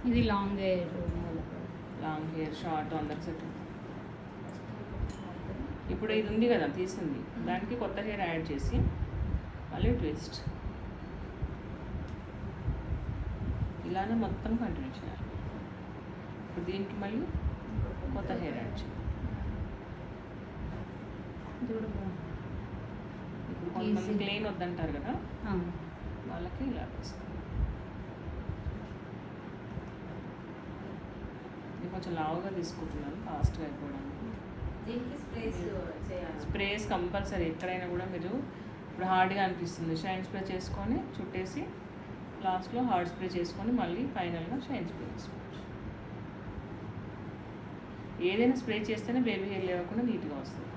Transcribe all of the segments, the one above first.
ఇది long hair, long hair, short అందరికి set. ఇప్పుడు ఇది ఉంది కదా తీసింది, దానికి కొత్త హెయిర్ యాడ్ చేసి మళ్ళీ ట్విస్ట్, ఇలానే మొత్తం కంటిన్యూ చేయాలి. ఇప్పుడు దీనికి మళ్ళీ కొత్త హెయిర్ యాడ్ చేయాలి. ఇప్పుడు కొంతమంది ప్లెయిన్ వద్దంటారు కదా, వాళ్ళకి ఇలా వేస్తాం. ఇది కొంచెం లావుగా తీసుకుంటున్నాను ఫాస్ట్గా అయిపోవడానికి. స్ప్రేస్ కంపల్సరీ ఎక్కడైనా కూడా మీరు ఇప్పుడు హార్డ్గా అనిపిస్తుంది, షైన్ స్ప్రే చేసుకొని చుట్టేసి లాస్ట్లో హార్డ్ స్ప్రే చేసుకొని మళ్ళీ ఫైనల్గా షైన్ స్ప్రే చేసుకోవచ్చు. ఏదైనా స్ప్రే చేస్తేనే బేబీ హెయిర్ లేకుండా నీట్గా వస్తుంది.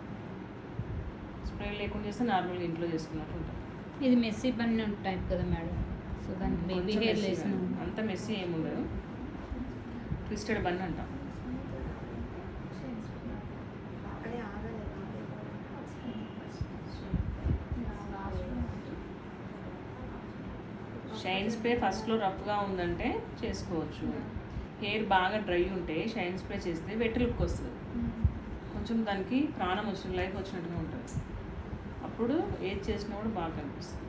స్ప్రే లేకుండా చేస్తే నార్మల్గా ఇంట్లో చేసుకున్నట్టు ఉంటుంది. ఇది మెస్సీ బన్ టైప్ కదా మేడం, సో దానికి బేబీ హెయిర్ లేసిన అంత మెస్సీ ఏమి ఉండదు, ట్విస్టెడ్ బన్ అంటాం. షైన్ స్ప్రే ఫస్ట్లో రఫ్గా ఉందంటే చేసుకోవచ్చు. హెయిర్ బాగా డ్రై ఉంటే షైన్ స్ప్రే చేస్తే వెట్ లుక్ వస్తుంది, కొంచెం దానికి ప్రాణం వచ్చిన లైఫ్ వచ్చినట్టుగా ఉంటుంది. అప్పుడు ఏది చేసినా కూడా బాగా కనిపిస్తుంది.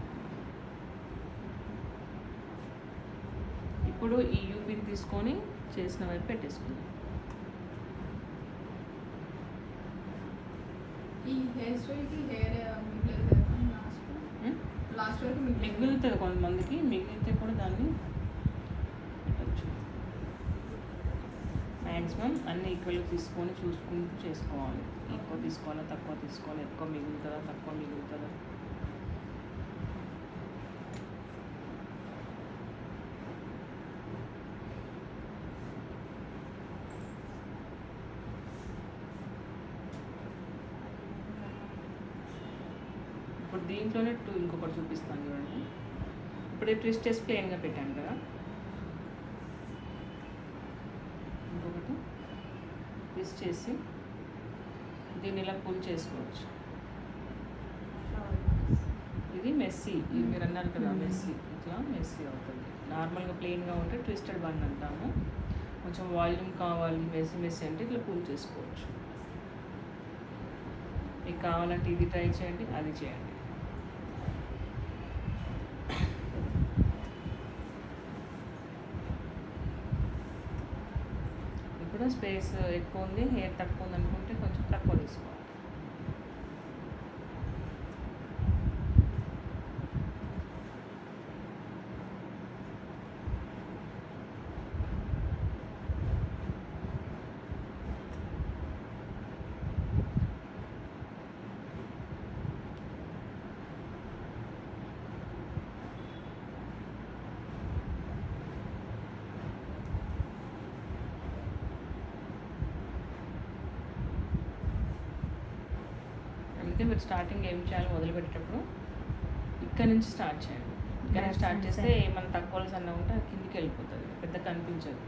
ఇప్పుడు ఈ యూబీని తీసుకొని చేసిన వైపు పెట్టేసుకుందాం. మిగులుతుంది కొంతమందికి, మిగిలితే కూడా దాన్ని పెట్టచ్చు. మ్యాక్సిమం అన్ని ఈక్వల్గా తీసుకొని చూసుకుంటూ చేసుకోవాలి. ఎక్కువ తీసుకోవాలా తక్కువ తీసుకోవాలి, ఎక్కువ మిగులుతుందా తక్కువ మిగులుతుందా. ఇప్పుడు దీంట్లోనే ఇంకొకటి చూపిస్తాను చూడండి. ఇప్పుడు ట్విస్ట్ చేసి ప్లెయిన్గా పెట్టాను కదా, ఇంకొకటి ట్విస్ట్ చేసి దీన్ని ఇలా పుల్ చేసుకోవచ్చు. ఇది మెస్సీ, ఇది మీరు అన్నారు కదా మెస్సీ, ఇట్లా మెస్సీ అవుతుంది. నార్మల్గా ప్లెయిన్గా ఉంటే ట్విస్టెడ్ బన్ అంటాము. కొంచెం వాల్యూమ్ కావాలి, మెస్సీ మెస్సీ అంటే ఇట్లా పుల్ చేసుకోవచ్చు. మీకు కావాలంటే ఇది ట్రై చేయండి, అది చేయండి. ఇప్పుడు స్పేస్ ఎక్కువ ఉంది, హెయిర్ తక్కువ ఉంది అనుకుంటే కొంచెం తక్కువ తీసుకోవాలి. అందుకే మీరు స్టార్టింగ్ ఏం చేయాలో మొదలుపెట్టేటప్పుడు ఇక్కడ నుంచి స్టార్ట్ చేయండి. ఇక్కడ నుంచి స్టార్ట్ చేస్తే ఏమైనా తక్కువ సన్న ఉంటే అది కిందికి వెళ్ళిపోతుంది, పెద్ద కనిపించదు.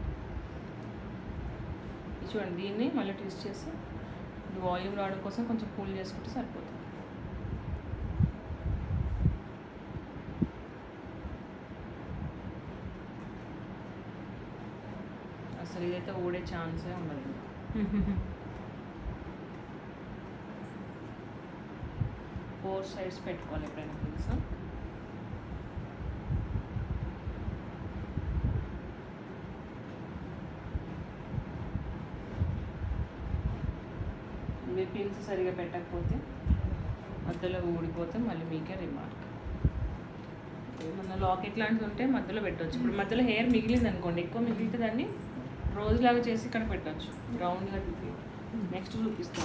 ఇది చూడండి, దీన్ని మళ్ళీ ట్విస్ట్ చేసి వాల్యూమ్ రావడం కోసం కొంచెం పుల్ చేసుకుంటే సరిపోతుంది. అసలు ఇదైతే ఊడే ఛాన్సే ఉండదు. 4 సైడ్స్ పెట్టుకోవాలి ఎప్పుడైనా తెలుసా. మీరు పిన్స్ సరిగా పెట్టకపోతే మధ్యలో ఊడిపోతే మళ్ళీ మీకే రిమార్క్. ఏమన్నా లాకెట్ లాంటిది ఉంటే మధ్యలో పెట్టవచ్చు. ఇప్పుడు మధ్యలో హెయిర్ మిగిలింది అనుకోండి, ఎక్కువ మిగిలితే దాన్ని రోజులాగా చేసి ఇక్కడ పెట్టవచ్చు, రౌండ్గా తిప్పి. నెక్స్ట్ చూపిస్తాను.